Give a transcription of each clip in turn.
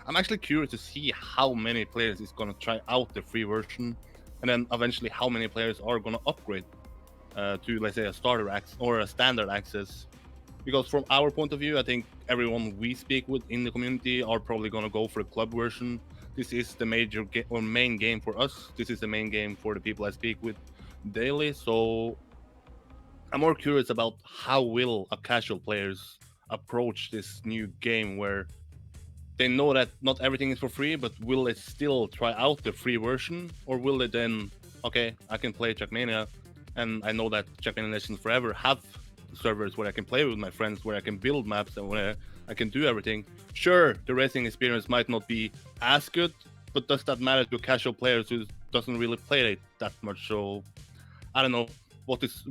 I'm actually curious to see how many players is gonna try out the free version, and then eventually how many players are gonna upgrade to, let's say, a starter access or a standard access. Because from our point of view, I think everyone we speak with in the community are probably gonna go for the club version. This is the major or main game for us. This is the main game for the people I speak with daily. So I'm more curious about how will a casual players approach this new game where they know that not everything is for free, but will they still try out the free version, or will they then, okay, I can play Trackmania, and I know that Trackmania Legends Forever have servers where I can play with my friends, where I can build maps and where I can do everything. Sure, the racing experience might not be as good, but does that matter to casual players who doesn't really play it that much? So I don't know.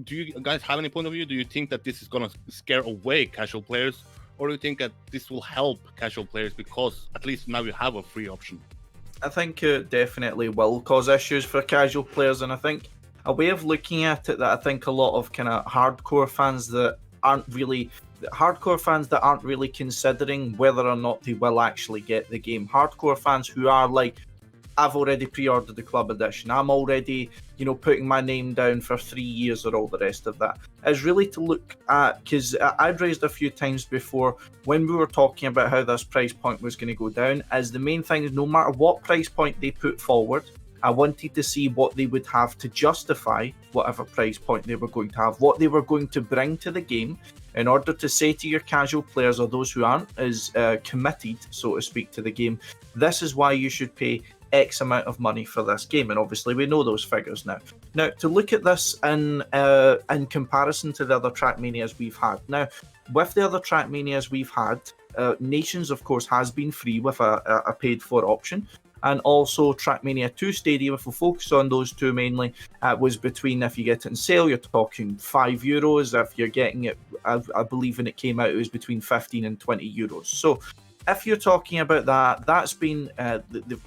Do you guys have any point of view? Do you think that this is gonna scare away casual players, or do you think that this will help casual players because at least now you have a free option? I think it definitely will cause issues for casual players, and I think a way of looking at it that I think a lot of kind of hardcore fans that aren't really considering whether or not they will actually get the game. Hardcore fans who are like, I've already pre-ordered the club edition. I'm already, putting my name down for 3 years or all the rest of that. Is really to look at, because I'd raised a few times before when we were talking about how this price point was going to go down, as the main thing is no matter what price point they put forward, I wanted to see what they would have to justify whatever price point they were going to have, what they were going to bring to the game in order to say to your casual players or those who aren't as committed, so to speak, to the game, this is why you should pay X amount of money for this game. And obviously we know those figures now. Now, to look at this in comparison to the other Trackmanias we've had. Now, with the other Trackmanias we've had, Nations, of course, has been free with a paid-for option. And also Trackmania 2 Stadium, if we focus on those two mainly, was between, if you get it in sale, you're talking €5. If you're getting it, I believe when it came out, it was between 15 and €20. So if you're talking about that, that's been, they've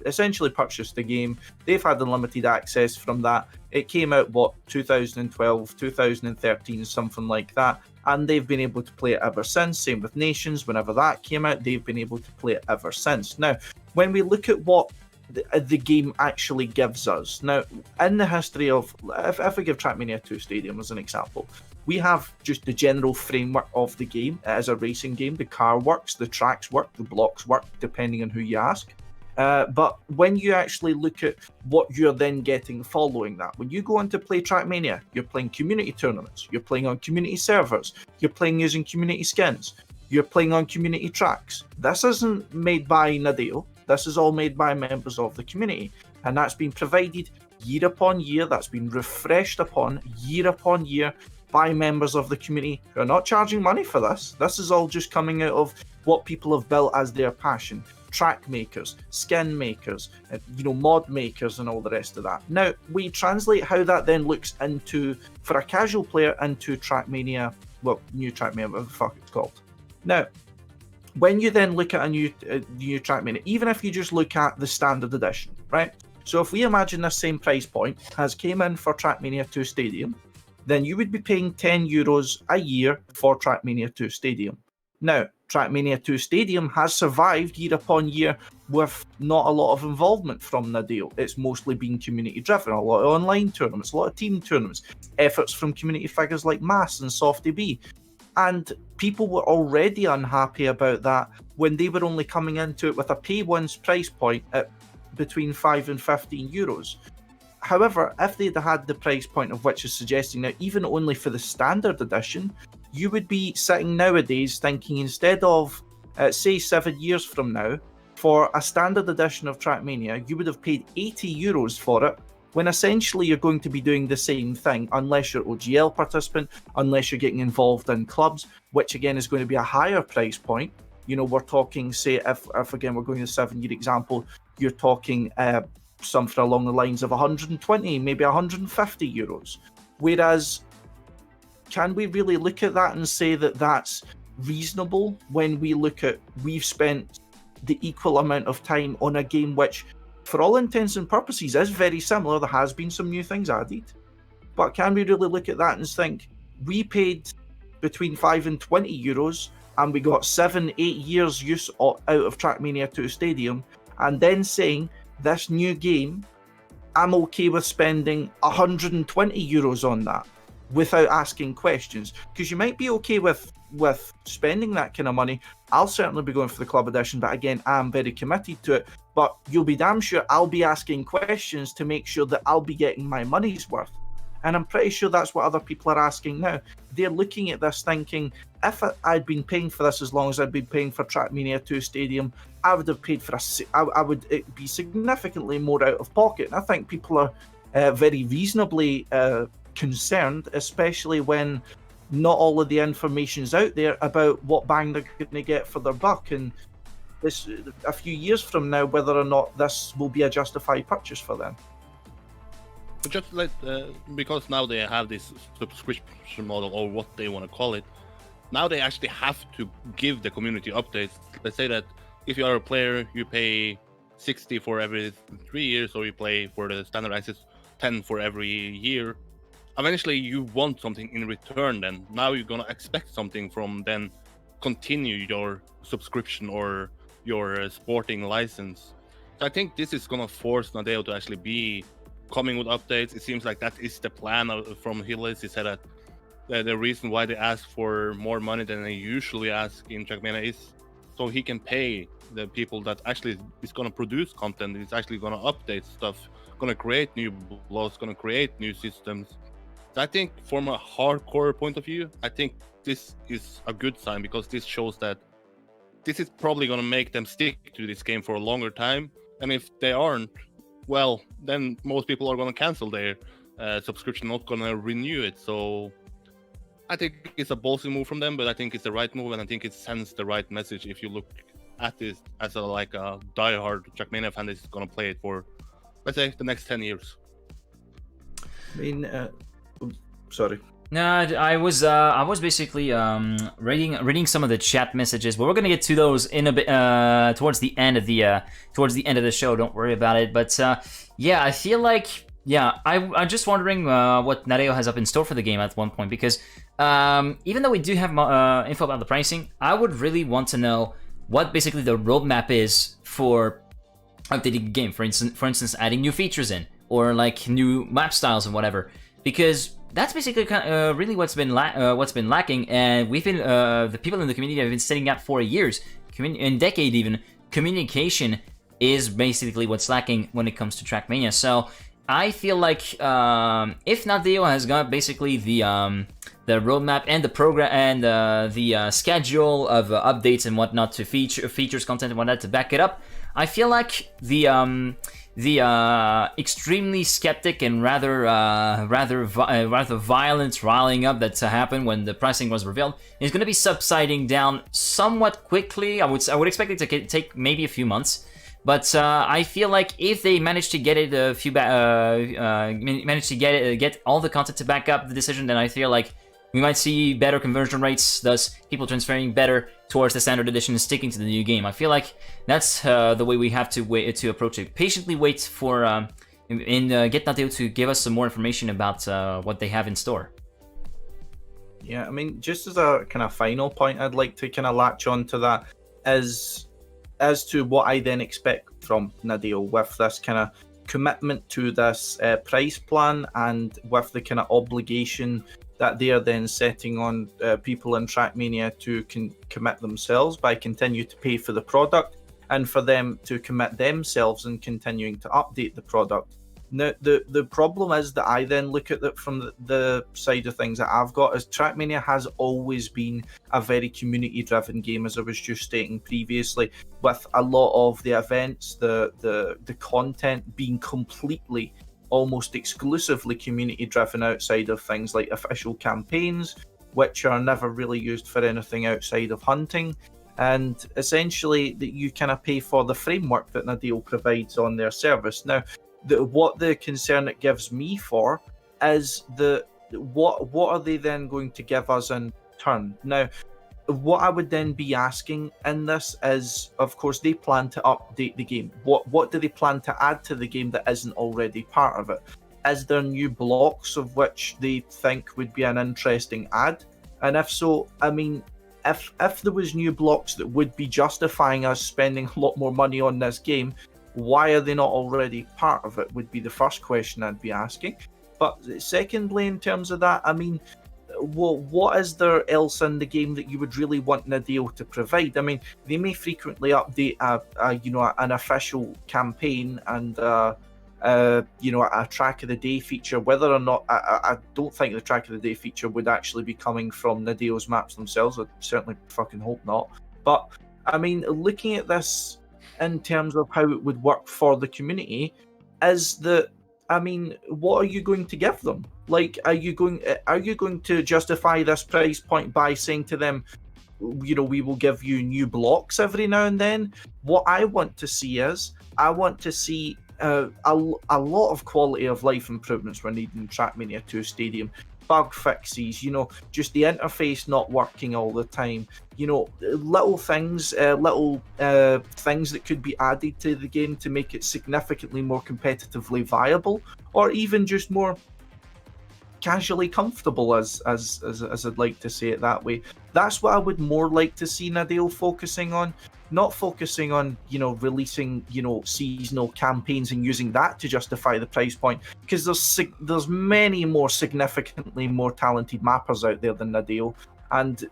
essentially purchased the game. They've had unlimited access from that. It came out, 2012, 2013, something like that. And they've been able to play it ever since. Same with Nations. Whenever that came out, they've been able to play it ever since. Now, when we look at what the game actually gives us, now, in the history of, if we give Trackmania 2 Stadium as an example, we have just the general framework of the game. It is a racing game. The car works, the tracks work, the blocks work, depending on who you ask. But when you actually look at what you're then getting following that, when you go on to play Trackmania, you're playing community tournaments, you're playing on community servers, you're playing using community skins, you're playing on community tracks. This isn't made by Nadeo. This is all made by members of the community. And that's been provided year upon year. That's been refreshed upon year by members of the community who are not charging money for this. This is all just coming out of what people have built as their passion. Track makers, skin makers, mod makers, and all the rest of that. Now, we translate how that then looks into, for a casual player, into Trackmania, new Trackmania, whatever the fuck it's called. Now, when you then look at a new Trackmania, even if you just look at the standard edition, right? So if we imagine this same price point has came in for Trackmania 2 Stadium, then you would be paying €10 a year for Trackmania 2 Stadium. Now, Trackmania 2 Stadium has survived year upon year with not a lot of involvement from Nadeo. It's mostly been community driven, a lot of online tournaments, a lot of team tournaments, efforts from community figures like Mass and Softy B. And people were already unhappy about that when they were only coming into it with a pay once price point at between €5 and €15. However, if they'd had the price point of which is suggesting now, even only for the standard edition, you would be sitting nowadays thinking instead of, say, 7 years from now, for a standard edition of Trackmania, you would have paid €80 for it, when essentially you're going to be doing the same thing, unless you're OGL participant, unless you're getting involved in clubs, which again is going to be a higher price point. We're talking, say, if again we're going to the 7-year example, you're talking something along the lines of 120, maybe €150. Whereas, can we really look at that and say that that's reasonable when we look at we've spent the equal amount of time on a game which, for all intents and purposes, is very similar? There has been some new things added. But can we really look at that and think, we paid between €5 and €20 and we got 7-8 years use out of Trackmania 2 Stadium, and then saying this new game, I'm okay with spending €120 on that without asking questions, because you might be okay with spending that kind of money. I'll certainly be going for the club edition, but again, I'm very committed to it. But you'll be damn sure I'll be asking questions to make sure that I'll be getting my money's worth. And I'm pretty sure that's what other people are asking now. They're looking at this thinking, if I'd been paying for this as long as I'd been paying for Trackmania 2 Stadium, I would have paid for I would be significantly more out of pocket. And I think people are very reasonably concerned, especially when not all of the information's out there about what bang they're going to get for their buck. And this, a few years from now, whether or not this will be a justified purchase for them. But just because now they have this subscription model, or what they want to call it, now they actually have to give the community updates. Let's say that if you are a player, you pay 60 for every 3 years, or you play for the standard access 10 for every year. Eventually you want something in return. Then now you're gonna expect something from then continue your subscription or your sporting license. So I think this is gonna force Nadeo to actually be coming with updates. It seems like that is the plan from Hillis. He said that the reason why they ask for more money than they usually ask in Trackmania is so he can pay the people that actually is going to produce content. It's actually going to update stuff, going to create new blogs, going to create new systems. So I think from a hardcore point of view, I think this is a good sign, because this shows that this is probably going to make them stick to this game for a longer time. And if they aren't, well, then most people are going to cancel their subscription, not going to renew it. So I think it's a ballsy move from them, but I think it's the right move, and I think it sends the right message if you look at this as a diehard Trackmania fan that's going to play it for, let's say, the next 10 years. I mean, sorry. No, I was basically reading some of the chat messages, but we're gonna get to those in a bit towards the end of the show. Don't worry about it. But yeah, I feel like I'm just wondering what Nadeo has up in store for the game at one point, because even though we do have info about the pricing, I would really want to know what basically the roadmap is for updating the game. For instance, adding new features in, or like new map styles and whatever, because that's basically really what's been lacking, and we've been the people in the community have been saying that for years, in decade even. Communication is basically what's lacking when it comes to Trackmania. So I feel like if Nadeo has got basically the roadmap and the program and the schedule of updates and whatnot to features, content and whatnot to back it up, I feel like the extremely skeptic and rather violent riling up that happened when the pricing was revealed is going to be subsiding down somewhat quickly. I would expect it to take maybe a few months, but I feel like if they manage to get it get all the content to back up the decision, then I feel like we might see better conversion rates, thus people transferring better towards the standard edition and sticking to the new game. I feel like that's the way we have to wait to approach it. Patiently wait for get Nadeo to give us some more information about what they have in store. Yeah, I mean, just as a kind of final point, I'd like to kind of latch on to that as to what I then expect from Nadeo with this kind of commitment to this price plan, and with the kind of obligation that they are then setting on people in Trackmania to commit themselves by continuing to pay for the product, and for them to commit themselves in continuing to update the product. Now, the problem is that I then look at it from the side of things that I've got, is Trackmania has always been a very community-driven game, as I was just stating previously, with a lot of the events, the content being completely, almost exclusively community-driven outside of things like official campaigns, which are never really used for anything outside of hunting. And essentially, that you kind of pay for the framework that Nadeo provides on their service. Now, what the concern it gives me for is what are they then going to give us in turn? Now, what I would then be asking in this is, of course, they plan to update the game. What do they plan to add to the game that isn't already part of it? Is there new blocks of which they think would be an interesting add? And if so, I mean, if there was new blocks that would be justifying us spending a lot more money on this game, why are they not already part of it? Would be the first question I'd be asking. But secondly, in terms of that, I mean, what is there else in the game that you would really want Nadeo to provide? I mean, they may frequently update an official campaign and a track of the day feature. Whether or not, I don't think the track of the day feature would actually be coming from Nadeo's maps themselves. I certainly fucking hope not. But I mean, looking at this in terms of how it would work for the community, is that, I mean, what are you going to give them? Like, are you going to justify this price point by saying to them, we will give you new blocks every now and then? What I want to see is, I want to see a lot of quality of life improvements we're needing in Trackmania 2 Stadium. Bug fixes, just the interface not working all the time, little things that could be added to the game to make it significantly more competitively viable, or even just more casually comfortable, as I'd like to say it that way. That's what I would more like to see Nadeo focusing on, not focusing on releasing seasonal campaigns and using that to justify the price point, because there's many more significantly more talented mappers out there than Nadeo, and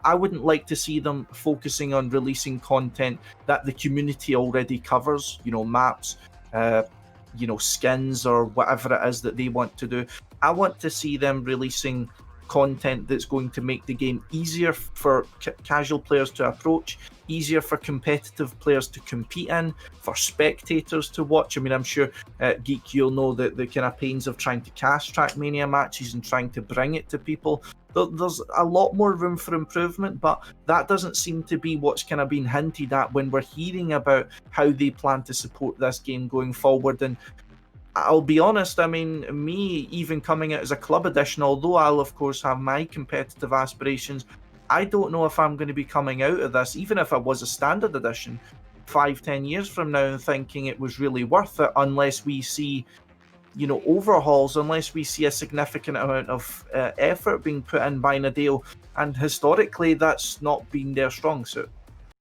I wouldn't like to see them focusing on releasing content that the community already covers, maps, skins, or whatever it is that they want to do. I want to see them releasing content that's going to make the game easier for casual players to approach, easier for competitive players to compete in, for spectators to watch. I mean, I'm sure, Geek, you'll know the kind of pains of trying to cast Trackmania matches and trying to bring it to people. There's a lot more room for improvement, but that doesn't seem to be what's kind of been hinted at when we're hearing about how they plan to support this game going forward. And I'll be honest, I mean, me even coming out as a club edition, although I'll of course have my competitive aspirations, I don't know if I'm going to be coming out of this, even if it was a standard edition, 5-10 years from now, and thinking it was really worth it, unless we see overhauls, unless we see a significant amount of effort being put in by Nadeo, and historically that's not been their strong suit.